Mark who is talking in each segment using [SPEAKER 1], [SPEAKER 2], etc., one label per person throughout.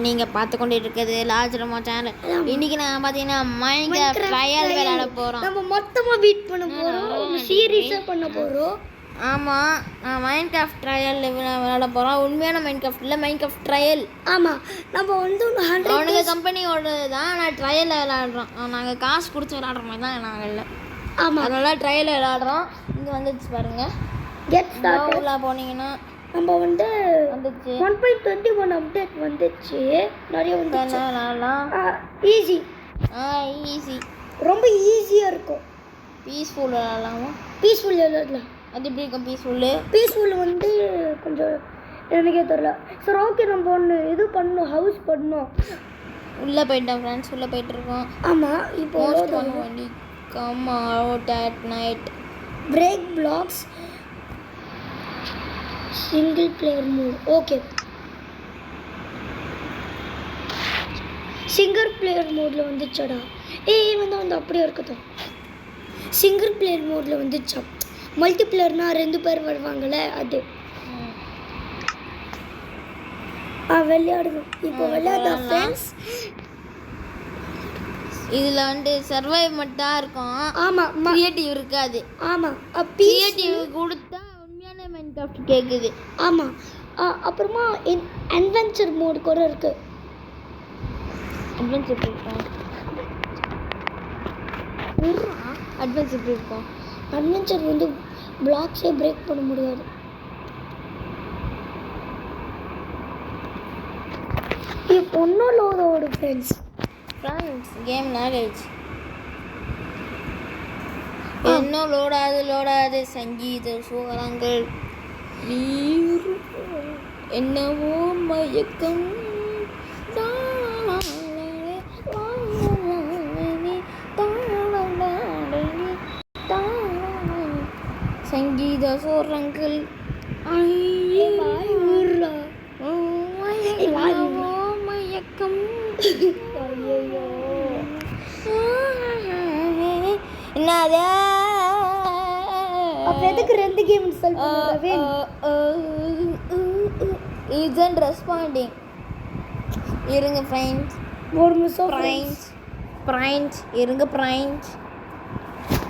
[SPEAKER 1] நீங்கள் பார்த்து கொண்டு இருக்கிறது லாஜ்ரமோ சேனல். இன்னைக்கு நான் பார்த்தீங்கன்னா மைன்கிராஃப்ட் ட்ரையல் விளையாட போகிறோம்.
[SPEAKER 2] நம்ம மொத்தமாக பீட் பண்ண போகிறோம், சீரியஸாக பண்ண போகிறோம்.
[SPEAKER 1] ஆமாம், நான் மைன்கிராஃப்ட் ட்ரையல் விளையாட போகிறோம். உண்மையான மைன்கிராஃப்ட் இல்லை, மைன்கிராஃப்ட் ட்ரையல்.
[SPEAKER 2] ஆமாம், நம்ம வந்து
[SPEAKER 1] அவனுக்கு கம்பெனியோட தான் நான் ட்ரையலில் விளையாடுறோம். நாங்கள் காசு கொடுத்து விளையாடுற மாதிரி தான் நாங்கள் இல்லை.
[SPEAKER 2] ஆமாம்,
[SPEAKER 1] அதனால ட்ரையல் விளையாடுறோம். இங்கே வந்துச்சு பாருங்கள்.
[SPEAKER 2] கெட் ஸ்டார்ட்
[SPEAKER 1] போனீங்கன்னா
[SPEAKER 2] நம்ம வந்து
[SPEAKER 1] வந்துச்சு
[SPEAKER 2] 1.21 அப்டேட் வந்துச்சு. நிறைய வந்துச்சு. ஈஸி
[SPEAKER 1] ஈஸி,
[SPEAKER 2] ரொம்ப ஈஸியாக இருக்கும்.
[SPEAKER 1] பீஸ்ஃபுல் விளையாடலாமா?
[SPEAKER 2] பீஸ்ஃபுல் விளையாடலாம்.
[SPEAKER 1] அது எப்படி இருக்கும்
[SPEAKER 2] பீஸ்ஃபுல் வந்து கொஞ்சம் எனக்கே தெரியல. சரி, ஓகே, நம்ம ஒன்று இது பண்ணணும், ஹவுஸ் பண்ணணும்.
[SPEAKER 1] உள்ளே போயிட்டோம் ஃப்ரெண்ட்ஸ், உள்ளே போயிட்டுருக்கோம்.
[SPEAKER 2] ஆமாம், இப்போ
[SPEAKER 1] பண்ண வேண்டி come out at night.
[SPEAKER 2] Break blocks, single player mode. Okay, single player மோடில் வந்துச்சடா. வந்து அப்படியே இருக்கட்டும். சிங்கிள் பிளேயர் மோடில் வந்துச்சா. மல்டி பிளேயர்னா 2 பேர் வருவாங்கள்ல, அது விளையாடணும். இப்போ விளையாட ஃப்ரெண்ட்ஸ்.
[SPEAKER 1] இதில் வந்து சர்வைவ் மட்டும் தான் இருக்கும்.
[SPEAKER 2] ஆமாம்,
[SPEAKER 1] கிரியேட்டிவ் இருக்காது.
[SPEAKER 2] ஆமாம்,
[SPEAKER 1] கிரியேட்டிவ் கொடுத்தா உண்மையான மைன்கிராஃப்ட் கேட்குது.
[SPEAKER 2] ஆமாம், அப்புறமா அட்வென்ச்சர் மோடு கூட இருக்கு.
[SPEAKER 1] அட்வென்ச்சர் இருக்கும். அட்வென்ச்சர் இருக்கும்.
[SPEAKER 2] அட்வென்ச்சர் வந்து பிளாக்ஸே பிரேக் பண்ண முடியாது. இப்போ ஒன்றும் லோதோட ஃப்ரெண்ட்ஸ்
[SPEAKER 1] கேம் லாக் ஆயிடுச்சு. இன்னும் லோடாது சங்கீத சோரங்கள் நீர் என்னவோ மயக்கம் சங்கீத சோரங்கள் மயக்கம். என்னது?
[SPEAKER 2] அப்ப எதுக்கு 2 கேம் இன்ஸ்டால் பண்ணுறவே?
[SPEAKER 1] isn't responding. இருங்க ஃப்ரெண்ட்ஸ்,
[SPEAKER 2] ஒரு நிமிஷம்
[SPEAKER 1] ஃப்ரெண்ட்ஸ் இருங்க ஃப்ரெண்ட்ஸ்.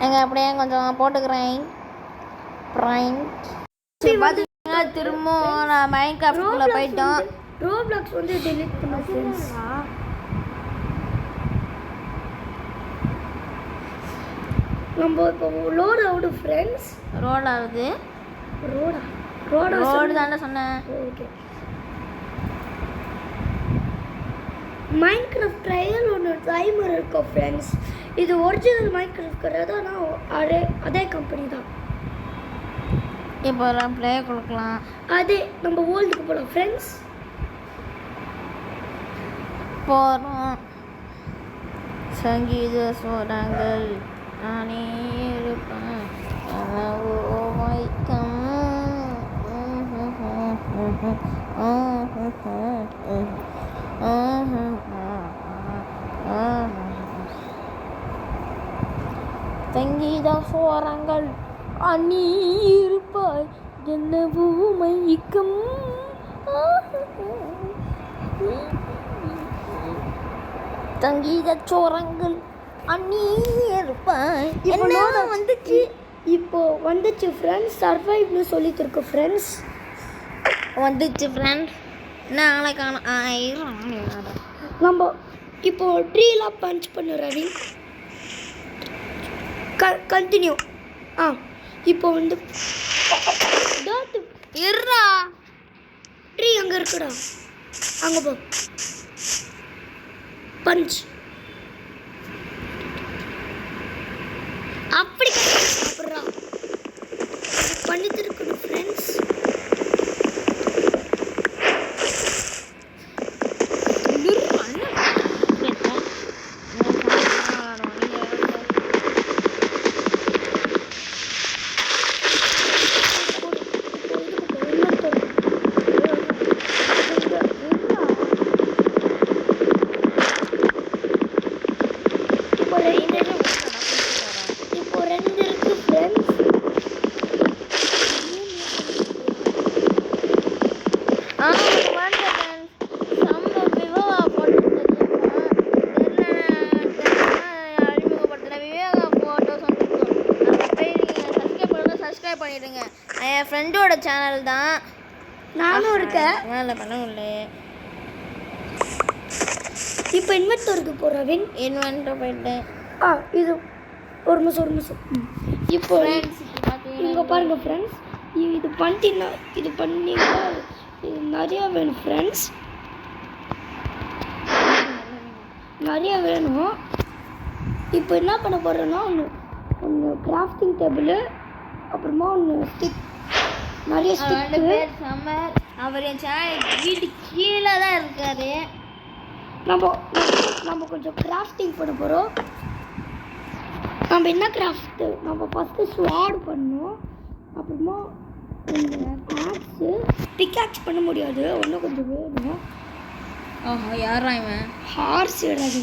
[SPEAKER 1] நாங்கள் அப்படியே கொஞ்சம் போட்டுக்கிறேன் ஃப்ரெண்ட்ஸ். பார்த்தீங்கன்னா திரும்ப நான் மைன்கிராஃப்ட்குள்ளே போயிட்டோம்.
[SPEAKER 2] ரோப்ளாக்ஸ் வந்து டெலீட் பண்ண ஃப்ரெண்ட்ஸ். நம்ம இப்போ லோட் ஆகுது ஃப்ரெண்ட்ஸ்.
[SPEAKER 1] ரோடு ஆகுது.
[SPEAKER 2] ரோடு
[SPEAKER 1] தானே சொன்னேன்.
[SPEAKER 2] ஓகே, மைன்கிராஃப்ட் ட்ரையல் ஒன்று டைமர் இருக்கும் ஃப்ரெண்ட்ஸ். இது ஒரிஜினல் மைன்கிராஃப்ட் கிடையாது, ஆனால் அதே கம்பெனி தான்.
[SPEAKER 1] இப்போ ப்ளே கொடுக்கலாம்.
[SPEAKER 2] அதே நம்ம வேர்ல்டுக்கு போகலாம் ஃப்ரெண்ட்ஸ்.
[SPEAKER 1] போகிறோம். சங்கீத சோரங்கள் நானே இருப்பேன் வைக்கம். சங்கீத சோரங்கள் அணி இருப்பாய் என்னவோ மயக்கம். சங்கீத சோரங்கள் அண்ணி இருப்பாய். என்ன வந்துச்சு?
[SPEAKER 2] இப்போ வந்துச்சு ஃப்ரெண்ட்ஸ். சர்வைவ்னு சொல்லிட்டு இருக்கு ஃப்ரெண்ட்ஸ்.
[SPEAKER 1] வந்துச்சு ஃப்ரெண்ட்ஸ். நாளை காணும்.
[SPEAKER 2] நம்ம இப்போ ட்ரீலாம் பஞ்ச் பண்ண ரவி. கண்டினியூ. இப்போ வந்து
[SPEAKER 1] இருடா,
[SPEAKER 2] ட்ரீ அங்கே இருக்குடா, அங்கே போ. பஞ்ச் அப்படி அப்புறம் பண்ணிட்டு இருக்கணும் ஃப்ரெண்ட்ஸ். இப்போ 2
[SPEAKER 1] என் ஃப்ரெண்டோட சேனல் தான்.
[SPEAKER 2] நானும் இருக்கேன்.
[SPEAKER 1] வேலை பண்ணல.
[SPEAKER 2] இப்போ இன்வெர்ட்டருக்கு போகிறவின்
[SPEAKER 1] இன்வென்டர் போயிட்டேன்.
[SPEAKER 2] இது ஒரு நிமிஷம். இப்போ இங்கே பாருங்கள் ஃப்ரெண்ட்ஸ், இது பண்ணிட்டீங்கன்னா இது நிறையா வேணும் ஃப்ரெண்ட்ஸ், நிறையா வேணும். இப்போ என்ன பண்ண போகிறேன்னா ஒன்று கிராஃப்டிங் டேபிள், அப்புறமா ஒன்று ஸ்டிக், நிறைய ஸ்டிக்கு.
[SPEAKER 1] சம்மர் அவர் என் சேனல் வீட்டு கீழே தான் இருக்காரு.
[SPEAKER 2] நம்ம கொஞ்சம் கிராஃப்டிங் பண்ண போகிறோம். நம்ம என்ன கிராஃப்ட்டு, நம்ம ஃபஸ்ட்டு ஸ்வாட் பண்ணோம், அப்புறமா ஆக்ஸு பிக்காக்ஸ் பண்ண முடியாது, ஒன்றும் கொஞ்சம் வேணும்.
[SPEAKER 1] யாரா இவன்?
[SPEAKER 2] ஹார்ஸ் விடாது.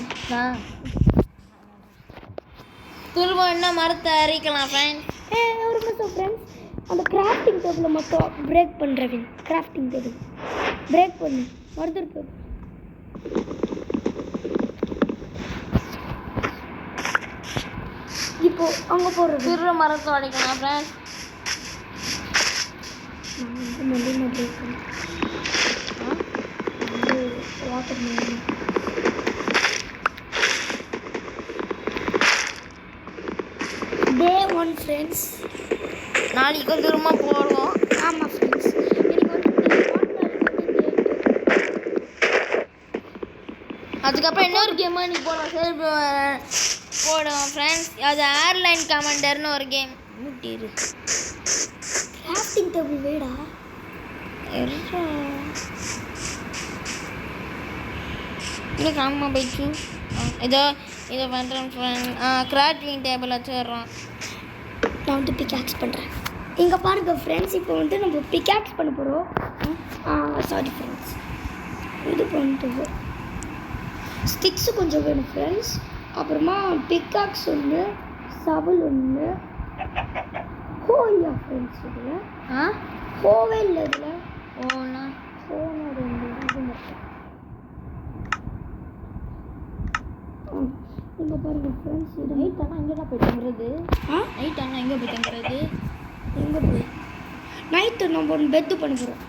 [SPEAKER 1] திரும்ப என்ன மரத்தை அரிக்கலாம் ஃப்ரெண்ட்ஸ்.
[SPEAKER 2] ஒரு நிமிஷம் ஃப்ரெண்ட்ஸ், அந்த கிராஃப்டிங் டேபிளை மட்டும் பிரேக் பண்ணுறவின். கிராஃப்டிங் டேபிள் பிரேக் பண்ணு, மறந்துருக்கு. இப்போ அங்கே போடுறது
[SPEAKER 1] திரும்ப மரத்தை உடைக்கலாம் ஃப்ரெண்ட்ஸ்.
[SPEAKER 2] பிரேக் பண்ணு. வாட்டர் டே 1 ஃப்ரெண்ட்ஸ்.
[SPEAKER 1] நாளைக்கு திரும்ப போடுவோம்.
[SPEAKER 2] ஆமாம் ஃப்ரெண்ட்ஸ்,
[SPEAKER 1] அதுக்கப்புறம் இன்னொரு கேம் இன்னைக்கு போடுவோம் ஃப்ரெண்ட்ஸ். அது ஏர்லைன் கமாண்டர்னு ஒரு கேம். முட்டிரு
[SPEAKER 2] கிராஃப்டிங் டேபிள் வேடா
[SPEAKER 1] இல்லை காமா போயிடுச்சு. இதை பண்ணுறேன் ஃப்ரெண்ட். Grafting table வச்சுடுறோம்.
[SPEAKER 2] நான் வந்து பிக்காக்ஸ் பண்ணுறேன். இங்கே பாருங்கள் ஃப்ரெண்ட்ஸ், இப்போ வந்து நம்ம பிக்காக்ஸ் பண்ண போகிறோம். சாரி ஃப்ரெண்ட்ஸ், இது பண்ணிட்டு ஸ்டிக்ஸு கொஞ்சம் வேணும் ஃப்ரெண்ட்ஸ். அப்புறமா பிக்காக்ஸ் ஒன்று, சவல் ஒன்று. ஹோல்யா ஃப்ரெண்ட்ஸ், இதில் ஹோவே இல்லை. இதில் ஹோனா ரெண்டு இது மட்டும். இங்கே பாருங்கள் ஃப்ரெண்ட்ஸ், இது
[SPEAKER 1] நைட் ஆனால் எங்கே தான் போய் தங்குறது? நைட் ஆனால் எங்கே போய் தங்குறது?
[SPEAKER 2] எங்கே போய் நைட்டு நம்ம ஒன்று பெட்டு பண்ண போகிறோம்.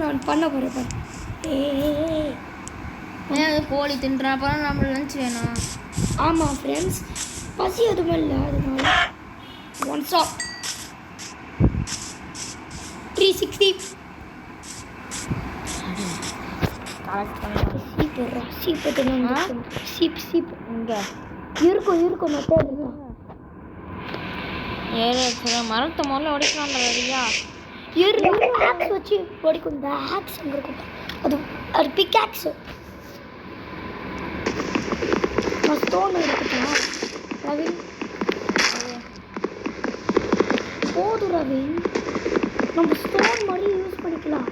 [SPEAKER 2] நான் பண்ண போகிறேன் பாரு.
[SPEAKER 1] கோழி தின்றான், அப்புறம் நம்ம லஞ்ச் வேணும்.
[SPEAKER 2] ஆமாம் ஃப்ரெண்ட்ஸ், பசி எதுவும் இல்லை, அதனால 1 shot 360 சீப்
[SPEAKER 1] இங்கே
[SPEAKER 2] இருக்கும் நான் தேடுறேன்.
[SPEAKER 1] மரத்தை முதல்ல உடைக்கலாம் ரெடியா.
[SPEAKER 2] ஆக்ஸ் வச்சு உடைக்கும். இந்த ஆக்ஸ் அங்கே இருக்கும், அது பிக்காக்ஸு. ஸ்டோன் இருக்குதா ரவின்? போதும் ரவின், நம்ம ஸ்டோன் மாதிரி யூஸ் பண்ணிக்கலாம்.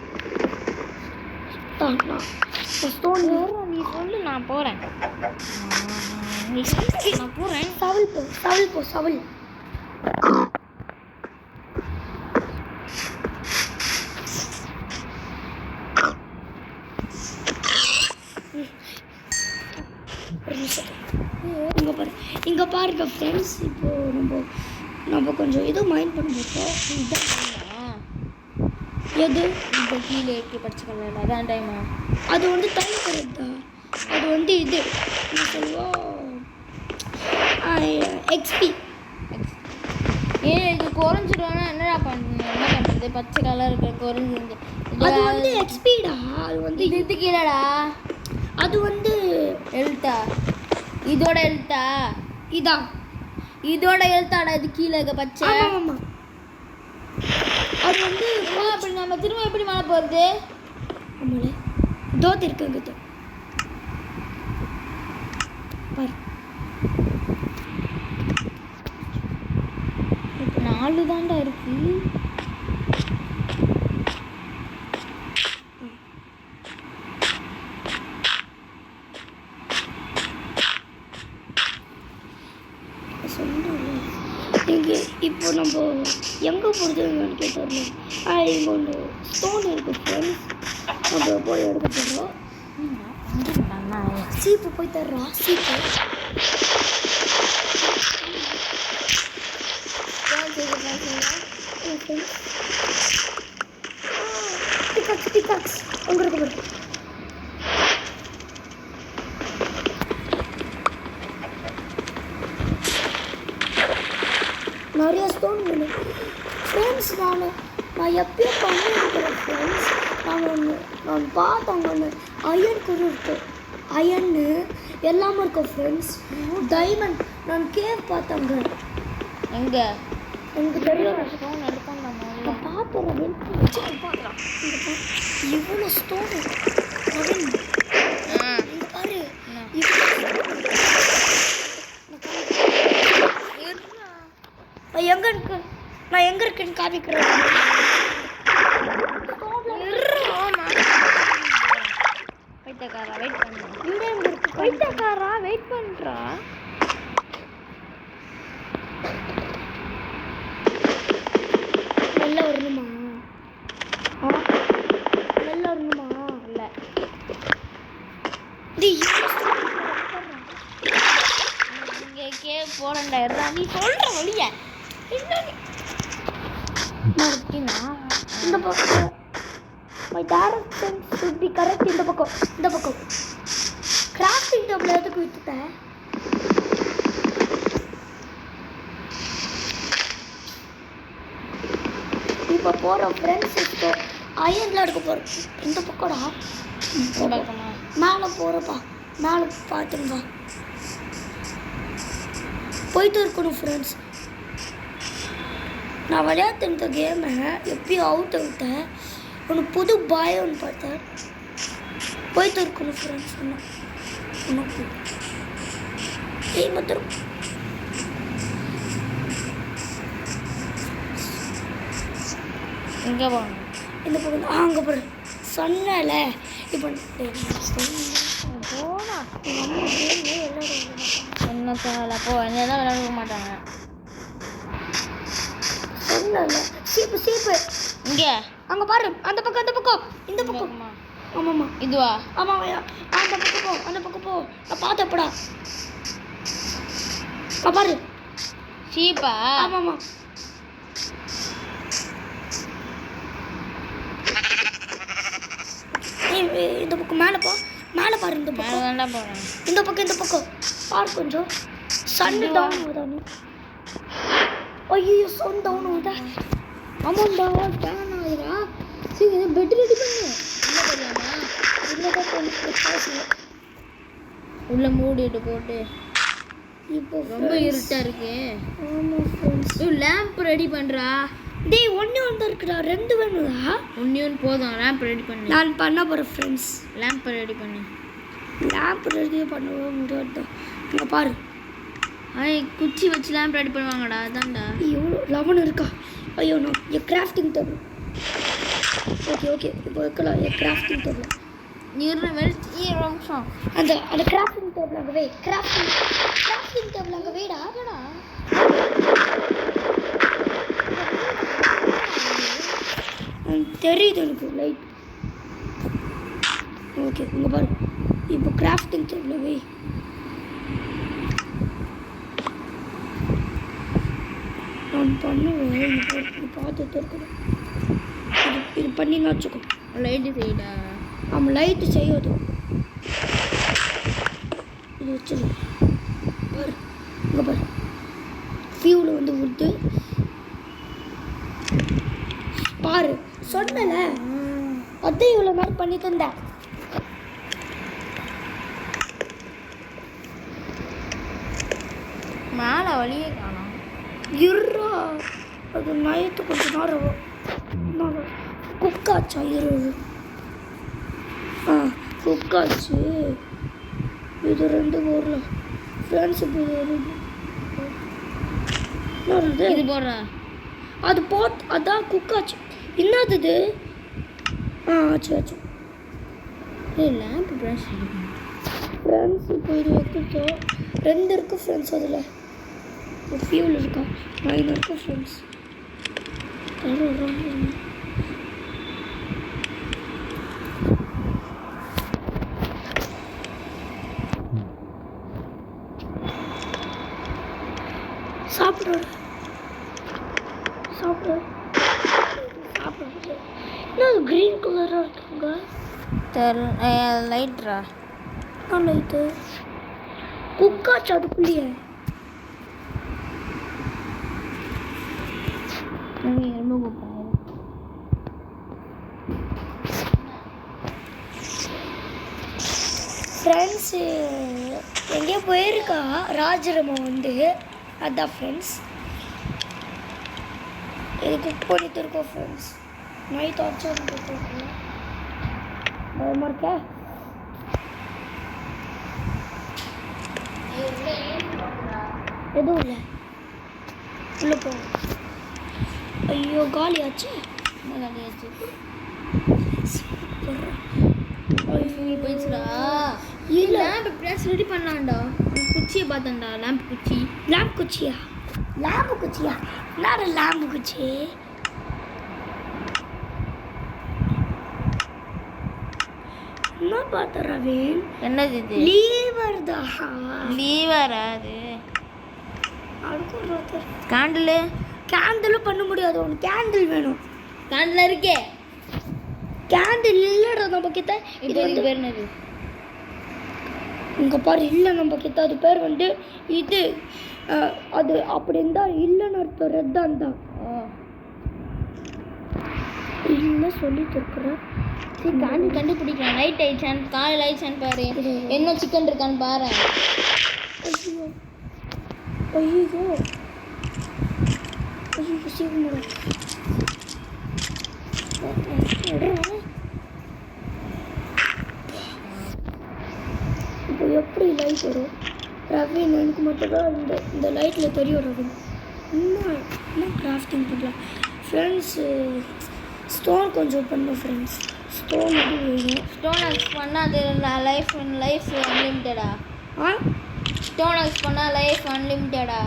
[SPEAKER 2] ஸ்டோன்
[SPEAKER 1] நீ சொல்லு, நான் போகிறேன். நான் போகிறேன்.
[SPEAKER 2] சவல் இங்கே பாருங்க ஃப்ரெண்ட்ஸ், இப்போ நம்ம கொஞ்சம் இது மைண்ட் பண்ணுவோம். எது
[SPEAKER 1] இப்போ கீழே இருக்கு பச்சை கலர், அதான் டைமா?
[SPEAKER 2] அது வந்து டைம் கரெக்ட் தான். அது வந்து இது என்ன சொல்லுவோம், எக்ஸ்பி.
[SPEAKER 1] இது குறைஞ்சிடும்னா என்ன பண்ணுறது? பச்சை கலர் இருக்க குறைஞ்சிருந்து.
[SPEAKER 2] அது வந்து எக்ஸ்பிடா. அது வந்து
[SPEAKER 1] இது கீழடா.
[SPEAKER 2] அது வந்து
[SPEAKER 1] எழுத்தா? இதோட எழுத்தா? இதோட எழுத்தாடா இது கீழே இருக்க பச்சை?
[SPEAKER 2] ஆமாம். அது வந்து
[SPEAKER 1] அப்படி நம்ம திரும்ப எப்படி மேலே போகிறது?
[SPEAKER 2] ஆமாம், தோத்து இருக்குங்க பாரு.
[SPEAKER 1] 4 தாண்டா இருக்கு.
[SPEAKER 2] இப்போ நம்ம எங்கே போகிறதுன்னு கேட்டோம்ல, இங்கே ஒன்று ஸ்டோன் இருக்குது ஃப்ரெண்ட்ஸ், நம்ம போய் எடுக்க போகிறோம். சீப்பு போய் தர்றோம். சீப்பு பிகாக்ஸ் அங்கே இருக்க பாரு. நிறைய ஸ்டோன் வேணும் ஃப்ரெண்ட்ஸ். நான் எப்பயும் பண்ணியிருக்கிறேன் ஃப்ரெண்ட்ஸ். நான் பார்த்தேன் ஒன்று அயன் கூட இருக்கு. அயன்னு எல்லாமே இருக்கும் ஃப்ரெண்ட்ஸ். டைமண்ட் நான் கேவ் பார்த்தேங்க.
[SPEAKER 1] எங்கே
[SPEAKER 2] எனக்கு தெரியும்.
[SPEAKER 1] ஸ்டோன் எடுப்போம் நம்ம.
[SPEAKER 2] நான் பார்த்துறேன். இவ்வளோ ஸ்டோன் இங்கே பாரு. நான் எங்கே இருக்குன்னு காமிக்கிறேன்.
[SPEAKER 1] பைத்தியக்காரா வெயிட் பண்ணு. பைத்தியக்காரா வெயிட் பண்ணுறா.
[SPEAKER 2] நல்லா வரணுமா? நல்லா வரணுமா?
[SPEAKER 1] இல்லை இங்கே கேவ் போகிறேன்டா. நீ சொல்கிற வழியா
[SPEAKER 2] இந்த பக்கம். My direction should be correct. இந்த பக்கம் கிராஃப்டிங் டேபிள் எதுக்கு விட்டுட்டேன்? இப்போ போகிற ஃப்ரெண்ட்ஸ் இப்போ அயன்லாம் எடுக்க போகிறோம். இந்த பக்கம்டா. மேலே போகிறப்பா. மேலே பார்த்துருங்க. போயிட்டு இருக்கணும் ஃப்ரெண்ட்ஸ். நான் விளையாட்டு இந்த கேமை எப்பயும் அவுட் விட்டேன். ஒன்று புது பாய் ஒன்று பார்த்தேன். போயிட்டு இருக்கணும் ஃப்ரெண்ட்ஸ். உனக்கு ஏய் மத்திரம்
[SPEAKER 1] எங்கே போகணும்?
[SPEAKER 2] இந்த பக்கம் அங்கே போகிற சொன்னல. இப்போ
[SPEAKER 1] போனா என்ன சொல்லலை. போ என்னதான் விளையாட மாட்டாங்க.
[SPEAKER 2] சொன்னல. சீப்பு
[SPEAKER 1] இங்கே
[SPEAKER 2] அங்கே பாரு. அந்த பக்கம் இந்த பக்கம். ஆமாம்மா
[SPEAKER 1] இதுவா?
[SPEAKER 2] ஆமாம். அந்த பக்கம் போ. நான் பார்த்தப்படா. பாரு
[SPEAKER 1] சீப்பா?
[SPEAKER 2] ஆமாம்மா. இந்த பக்கம் மேலே பாரு. இந்த பக்கம்
[SPEAKER 1] வேண்டாம் போகிறேன்.
[SPEAKER 2] இந்த பக்கம் பாரு. கொஞ்சம் சன்னு டவுன் ஆகுதானே. ஐயோ சன் டவுன் ஆகுதா? ஆமாண்டா டவுன் ஆகுதா? சரி இதை பெட் ரெடி பண்ணு.
[SPEAKER 1] உள்ள மூடிட்டு போட்டு.
[SPEAKER 2] இப்போ
[SPEAKER 1] ரொம்ப இருட்டா இருக்கு.
[SPEAKER 2] ஆமாம் ஃப்ரெண்ட்ஸ்.
[SPEAKER 1] லேம்ப் ரெடி பண்ணுறா.
[SPEAKER 2] டேய் ஒன்று இருக்குடா. 2 வேணுதா?
[SPEAKER 1] ஒன்று போதும். லேம்ப் ரெடி பண்ணு.
[SPEAKER 2] நான் பண்ண போகிறேன் ஃப்ரெண்ட்ஸ்.
[SPEAKER 1] லேம்ப் ரெடி பண்ணு.
[SPEAKER 2] லேம்ப் ரெடி பண்ணவே முடியாது. இங்கே பாரு.
[SPEAKER 1] குச்சி வச்சு லேம்ப் ரெடி பண்ணுவாங்கடா. அதான்டா.
[SPEAKER 2] எவ்வளோ 11 இருக்கா? ஐயோ நான் கிராஃப்டிங் டேபிள். ஓகே இப்போ வைக்கலாம். கிராஃப்டிங் டேபிள்
[SPEAKER 1] நிமிஷம்.
[SPEAKER 2] அந்த கிராஃப்டிங் டேபிள் அங்கே வை. கிராஃப்டிங் டேபிள் அங்கே வைடா. தெரியுது எனக்கு லைட். ஓகே இங்கே பாரு. இப்போ கிராஃப்டிங் டேபிள் வை. நான் பண்ணுவேன். பார்த்துட்டு இருக்கணும். இது பண்ணி வச்சுக்கோ.
[SPEAKER 1] லைட்டு செய்யடா.
[SPEAKER 2] ஆமாம் லைட்டு செய்யாது. இது வச்சிரு. பாரு இங்கே பாரு. ஃபியூவில் வந்து விட்டு பாரு. சொன்னல அதான் இவ்வளோ நேரம் பண்ணி தந்தேன்.
[SPEAKER 1] மேலே வழியே காணும்.
[SPEAKER 2] இருறா அது நைட்டு கொஞ்சம் நேரம் குக்காச்சா? குக்காச்சு. இது 2 ஊரில் ஃப்ரெண்ட்ஸ். இப்போ
[SPEAKER 1] இது போடுறா.
[SPEAKER 2] அது அதான் குக்காச்சு. என்னது இது? ஆச்சு.
[SPEAKER 1] Lamp brush
[SPEAKER 2] friends. இப்போ இது வைக்கிட்டோம். 2 இருக்குது ஃப்ரெண்ட்ஸ். அதில் ஃபியூல் இருக்கா? 9 இருக்குது ஃப்ரெண்ட்ஸ். சாப்பிடு. என்ன க்ரீன் கலராக இருக்கு?
[SPEAKER 1] லைட்ரா
[SPEAKER 2] லைட்டு குக்காச்சு அதுக்குள்ளேயே
[SPEAKER 1] ரொம்ப கூப்பிட்றேன்
[SPEAKER 2] ஃப்ரெண்ட்ஸு எங்கேயோ போயிருக்கா ராஜரமம் வந்து அதான் ஃப்ரெண்ட்ஸ் இது குக் பண்ணிட்டு இருக்கோம் ஃப்ரெண்ட்ஸ் நைட் ஆச்சு பயமாக இருக்கா எதுவும் இல்லை உள்ளே போ ஐயோ காலியாச்சு
[SPEAKER 1] காலியாச்சு
[SPEAKER 2] போயிடுச்சுடா
[SPEAKER 1] இல்லை லேம்ப் எப்படியாச்சும் ரெடி பண்ணலாம்டா குச்சியை பார்த்தேன்டா லேம்ப் குச்சியா
[SPEAKER 2] என்னடா லேம்பு குச்சி என்ன பார்த்த ரவீன்
[SPEAKER 1] என்னது இது
[SPEAKER 2] லீவர்தா
[SPEAKER 1] லீவரா அது
[SPEAKER 2] அடுத்த கேண்டிலும் பண்ண முடியாது உனக்கு கேண்டில் வேணும்
[SPEAKER 1] கேண்டில் இருக்கே
[SPEAKER 2] கேண்டில் இல்லைடா நம்ம கிட்ட
[SPEAKER 1] இது வந்து பேர் என்னது
[SPEAKER 2] இங்கே பாரு இல்லை நம்ம கிட்ட அது பேர் வந்து இது அது அப்படி இருந்தால் இல்லைன்னு அர்த்தம் ரெட்டான் தான் இல்லை சொல்லிட்டு இருக்கிறேன்
[SPEAKER 1] சரி கேண்டில் கண்டுபிடிக்கலாம் லைட் ஆயிடுச்சான்னு காலையில் ஆயிடுச்சான்னு பாரு என்ன சிக்கன் இருக்கான்னு பாரு
[SPEAKER 2] ஐயோ சீக்கிரம் இப்போ எப்படி லைட் வரும் ரவீன் எனக்கு மட்டும் தான் இந்த லைட்டில் தெரியும் ரவீன் இன்னும் கிராஃப்டிங் பண்ணலாம் ஃப்ரெண்ட்ஸு ஸ்டோன் கொஞ்சம் பண்ணோம் ஃப்ரெண்ட்ஸ் ஸ்டோன் வந்து வேணும்
[SPEAKER 1] ஸ்டோன் ஆக்ஸ் பண்ணால் அது லைஃப் அன்லிமிட்டடா ஸ்டோன் ஆக்ஸ் பண்ணால் லைஃப் அன்லிமிட்டடா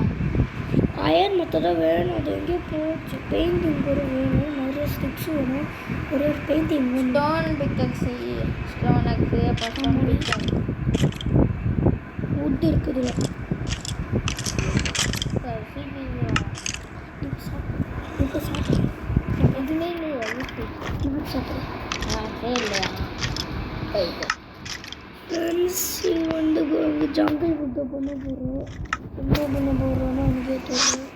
[SPEAKER 2] அயன் மொத்தம் தான் வேணும் அது எங்கேயோ போச்சு பெயிண்டிங் கூட வேணும் நிறைய ஸ்டிக்ஸ் வேணும் ஒரு பெயிண்டிங் வேணும்
[SPEAKER 1] ஸ்டோன் பிக்கக்ஸு ஸ்டோன் ஆக்ஸு அப்புறம் பிக்கக்ஸ்
[SPEAKER 2] வுட் இருக்குது
[SPEAKER 1] எதுவுமே இல்லையா
[SPEAKER 2] நான் சாப்பிட்றேன்
[SPEAKER 1] சரி இல்லையா
[SPEAKER 2] ஃப்ரெண்ட்ஸ் வந்து ஜங்கிள் புட்டை பண்ண போகிறோம் என்ன பண்ண போகிறோன்னா எனக்கே தெரியும்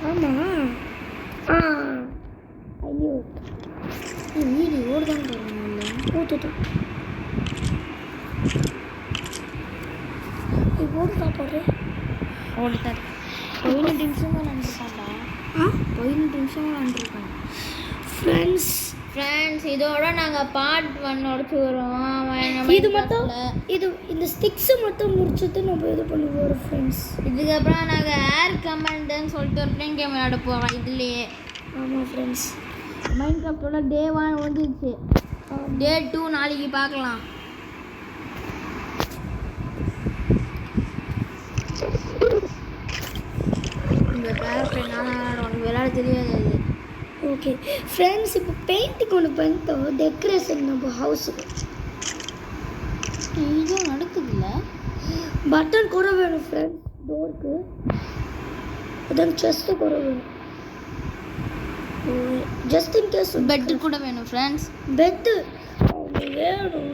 [SPEAKER 2] ஆமாம் ஐயோ
[SPEAKER 1] வீடு ஓடுதான் போகிறோம்
[SPEAKER 2] ஊற்றுட்டோம் ஓடுதா பாரு
[SPEAKER 1] ஓடுதான் 15 நிமிஷம் விளாண்டுருக்காண்டா 15 நிமிஷம் விளாண்டுருக்கான் ஃப்ரெண்ட்ஸ் இதோட நாங்கள் பார்ட் 1 உடச்சுக்கிறோம்
[SPEAKER 2] இது மட்டும் இது இந்த ஸ்டிக்ஸு மட்டும் முடிச்சுட்டு நம்ம இது பண்ண போகிறோம் ஃப்ரெண்ட்ஸ்
[SPEAKER 1] இதுக்கப்புறம் நாங்கள் ஏர் கமெண்ட்னு சொல்லிட்டு ஒரு பிளேன் கேம் விளையாட போகிறோம் இதுலேயே
[SPEAKER 2] ஆமாம் ஃப்ரெண்ட்ஸ்
[SPEAKER 1] மைண்ட் கிராஃப்டோட டே 1 வந்துருச்சு டே 2 நாளைக்கு பார்க்கலாம் இந்த கேரக்டர் நான் உனக்கு விளையாட தெரியாது அது
[SPEAKER 2] ஓகே ஃப்ரெண்ட்ஸ் இப்போ பெயிண்டிங் ஒன்று பண்ணிட்டோம் டெக்கரேஷன் நம்ம ஹவுஸுக்கு
[SPEAKER 1] இதுவும் நடக்குதுல்ல
[SPEAKER 2] பட்டன் கூட வேணும் ஃப்ரெண்ட்ஸ் டோருக்கு அதான் செஸ்ட்டு கூட வேணும் ஜஸ்ட் இன் கேஸ்
[SPEAKER 1] பெட்டு கூட வேணும் ஃப்ரெண்ட்ஸ்
[SPEAKER 2] பெட்டு வேணும்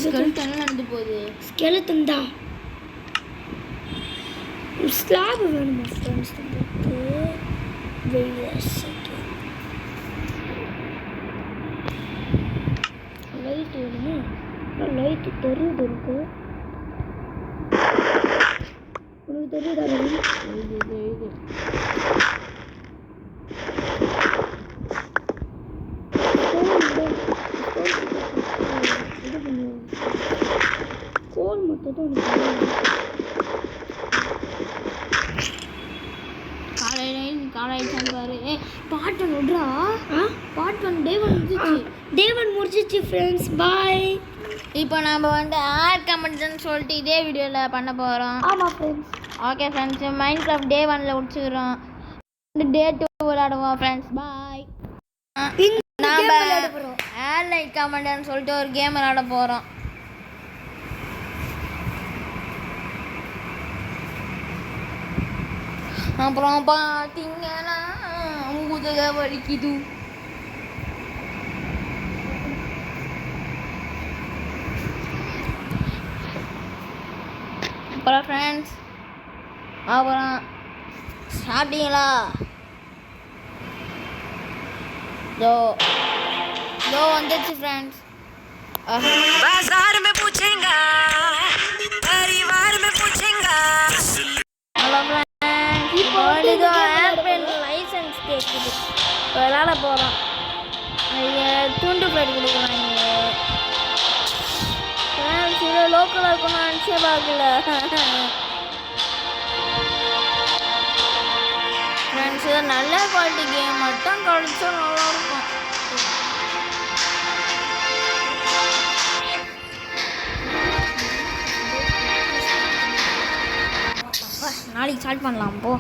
[SPEAKER 1] ஸ்கெல்டன் நடந்து போகுது
[SPEAKER 2] ஸ்கெலட்டன் தான் ஸ்லாப் வேணுமா ஃப்ரெண்ட்ஸ் நம்மளுக்கு லைட் வேணுமா லைட்டு தெரியுது எனக்கு உனக்கு தெரியுதா
[SPEAKER 1] இது
[SPEAKER 2] கோல் மட்டும் தான்
[SPEAKER 1] காலையில் பாரு பார்ட் 1 விட்றா பார்ட் 1 டே 1 முடிஞ்சிச்சு
[SPEAKER 2] டே 1 முடிஞ்சிச்சு ஃப்ரெண்ட்ஸ் பாய்
[SPEAKER 1] இப்போ நம்ம வந்து ஏர் கமெண்ட்ஸ்னு சொல்லிட்டு இதே வீடியோவில் பண்ண போகிறோம்
[SPEAKER 2] ஆமாம் friends
[SPEAKER 1] okay friends Minecraft day 1ல் முடிச்சுக்கிறோம் டே 2 விளையாடுவோம் ஃப்ரெண்ட்ஸ் பாய் நாம் ஏர்லைட் கமெண்ட்னு சொல்லிட்டு ஒரு கேம் விளையாட போகிறோம் அப்புறம் பார்த்தீங்கன்னா முதுக வலிக்குது. அப்புறம் ஃப்ரெண்ட்ஸ் அப்புறம் சாப்பிட்டீங்களா? दो வந்துச்சு फ्रेंड्स बाजार में पूछेगा परिवार में पूछेगा हेलो फ्रेंड्स இப்போ வந்து ஆப்பிள் லைசென்ஸ் கேக்குது விளையாட போறோம் துண்டு பிளேட் கொடுக்குறாங்க ஃப்ரெண்ட்ஸ் இது லோக்கலா இருக்கும்னு நினைச்சே பார்க்கல ஃப்ரெண்ட்ஸ் இது நல்ல குவாலிட்டி கேம் மட்டும் கிடைச்சா நல்லா இருக்கும் நாளைக்கு ஸ்டார்ட் பண்ணலாம் போ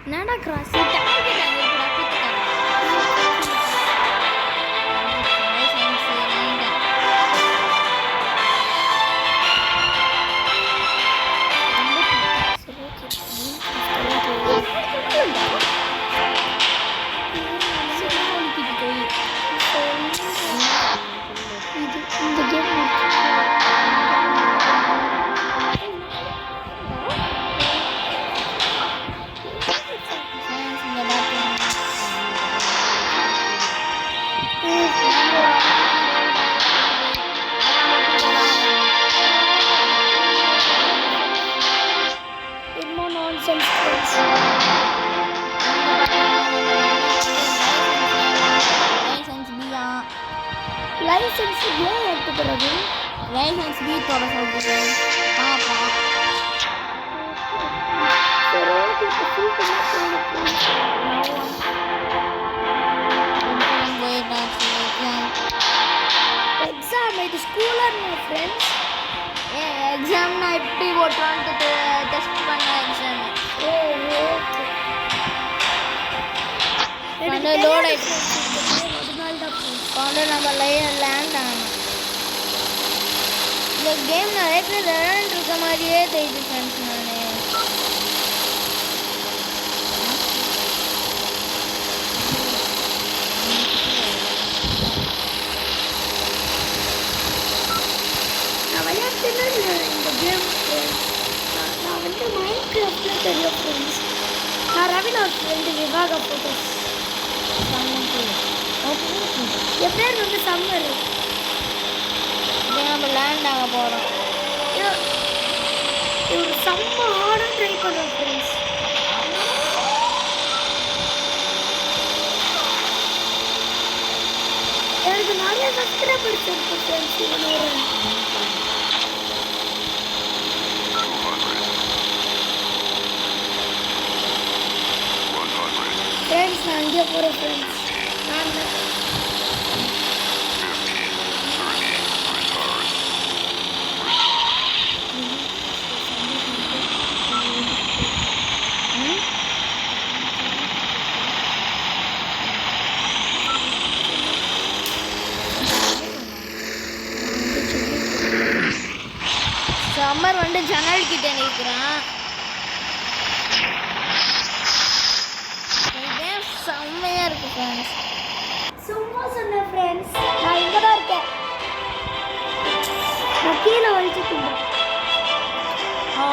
[SPEAKER 1] என்னடா கிராஸ் லைசென்ஸ் ஏன் எடுத்துக்கிறது லைசென்ஸ் பி தோட சொல்றது பாப்பா சரி ஓகே ஃபுல் பண்ணி எக்ஸாம் இது ஸ்கூலர் மை ஃப்ரெண்ட்ஸ் எக்ஸாம் நான் எப்படி ஓட்டுறான்னு டெஸ்ட் பண்ண எக்ஸாம் ஓ ஓகே வந்து லோட் ஆயிடுச்சு அதனால நம்ம லேண்ட் ஆகணும் இந்த கேம் நிறைய பேர் விளையாண்டு இருக்க மாதிரியே தெரியுது ஃப்ரெண்ட்ஸ் நான் விளையாட்டுன்னு இந்த கேம் நான் வந்து மைண்ட் கிராஃப்டில் தெரியும் ஃப்ரெண்ட்ஸ் நான் ரவினோட ஃப்ரெண்டு விவாகா ஃபோட்டோஸ் என் பேர் வந்து சம்மர் நம்ம லேண்ட் ஆக போகிறோம் இது ஒரு செம்ம ஹார்டாக ட்ரை பண்ணுறோம் ஃப்ரெண்ட்ஸ் எனக்கு நிறைய சப்ஸ்கிரைபர்ஸ் இருக்கு ஃப்ரெண்ட்ஸ் இவனோட ஃப்ரெண்ட்ஸ் நான் இங்கே போகிறேன் ஃப்ரெண்ட்ஸ் நான் அமர் வந்து ஜன்னல் கிட்ட நிற்கிறான். செம்மையா இருக்கு ஃப்ரெண்ட்ஸ்.
[SPEAKER 2] சும்மா சொன்ன ஃப்ரெண்ட்ஸ், நான் இங்கே தான் இருக்கேன். நான் கீழே வலிச்சுட்டு இருந்தேன்.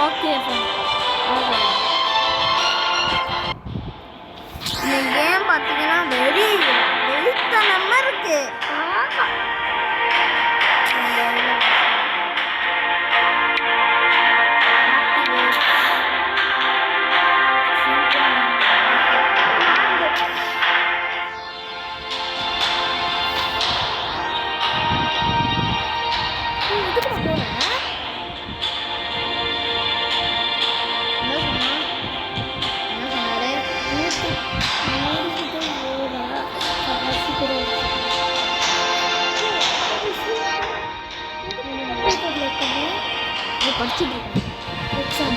[SPEAKER 1] Okay friends. இந்த கேம் பார்த்தீங்கன்னா வெறித்தனமாக இருக்கு. படிச்சுட்டு இருக்கேன். Exam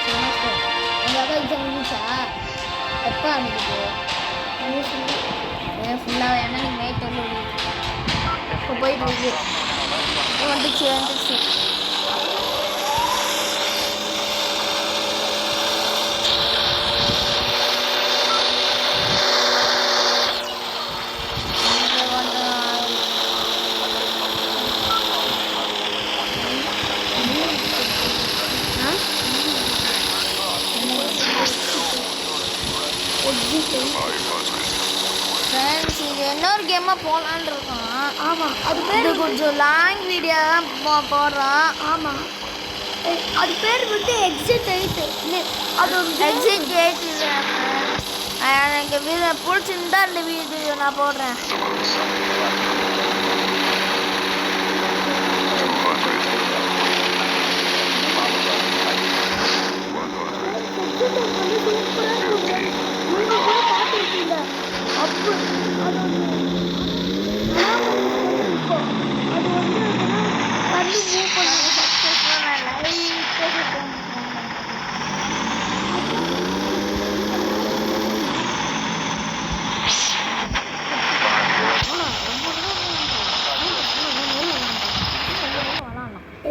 [SPEAKER 1] semester. உங்களாக எக்ஸாம் முடிச்சா எப்போ அனுப்பிட்டு ஃபுல்லாக ஏன்னா நீங்கள் நைட் வந்து இப்போ போயிட்டு இருக்கு. வந்துச்சு. ஃப்ரெண்ட்ஸ் இது இன்னொரு கேமாக போகலான்னு இருக்கோம்.
[SPEAKER 2] ஆமாம், அது பேர்
[SPEAKER 1] கொஞ்சம் லாங் வீடியோ தான் போடுறோம்.
[SPEAKER 2] ஆமாம், அது பேர் வந்து எக்ஸிட் 8. அது
[SPEAKER 1] எக்ஸிட் 8 இல்லை. எனக்கு பிடிச்சிருந்தா இந்த வீடியோ நான் போடுறேன்.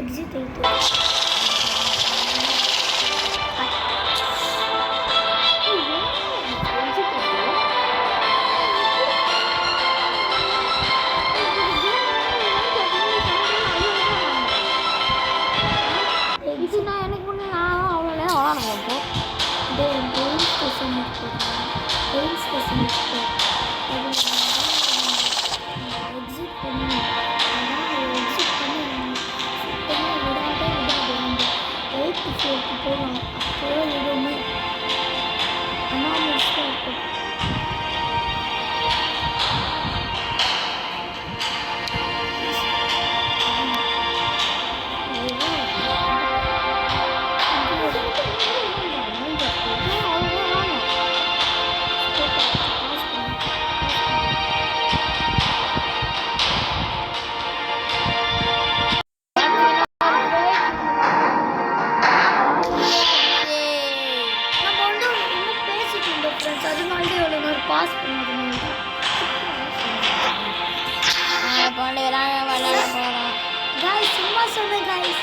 [SPEAKER 2] எக்ஸிட் 8. பாஸ் பண்ணுறது காய்ஸ், சும்மா சொன்னேன் காய்ஸ்.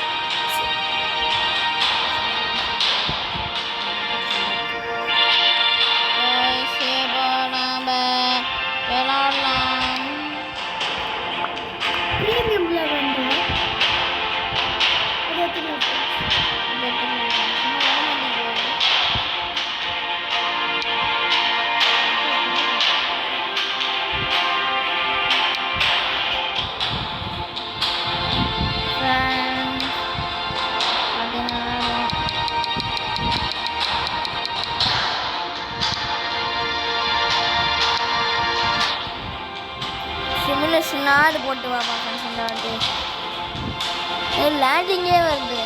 [SPEAKER 2] ப்ரீமியம்ல வந்து
[SPEAKER 1] சிமுலேஷனாக போட்டு வாப்பா ஃப்ரெண்ட்ஸ். இந்த வாட்டி லேண்டிங்கே வருது.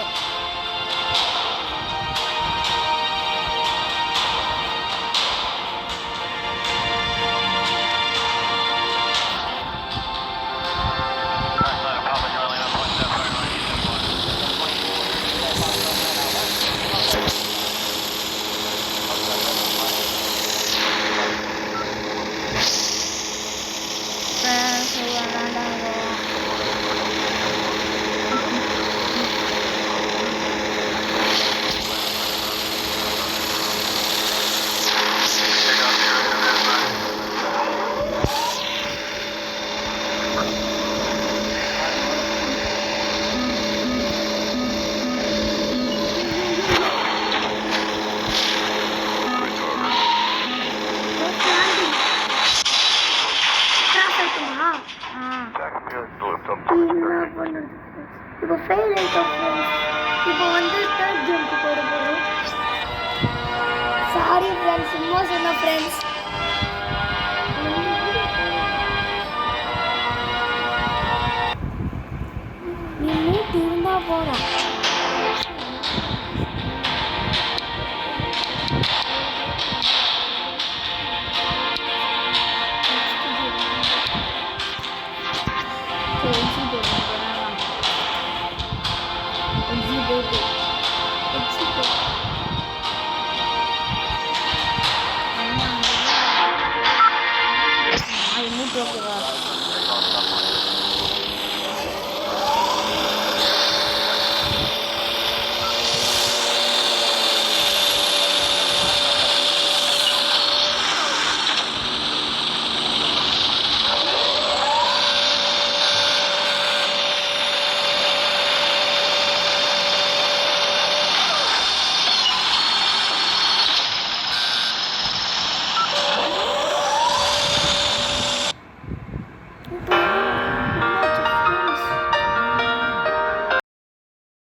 [SPEAKER 2] என்ன பண்ணுறது இப்போ ஃபெயில் ஆகிட்டோம் ஃப்ரெண்ட்ஸ். இப்போ வந்து தேர்ட் கேமுக்கு போட போகிறோம். சாரி ஃப்ரெண்ட்ஸ், சும்மா சொன்ன ஃப்ரெண்ட்ஸ். நீ மூட்டு இருந்தால் போகிறேன்.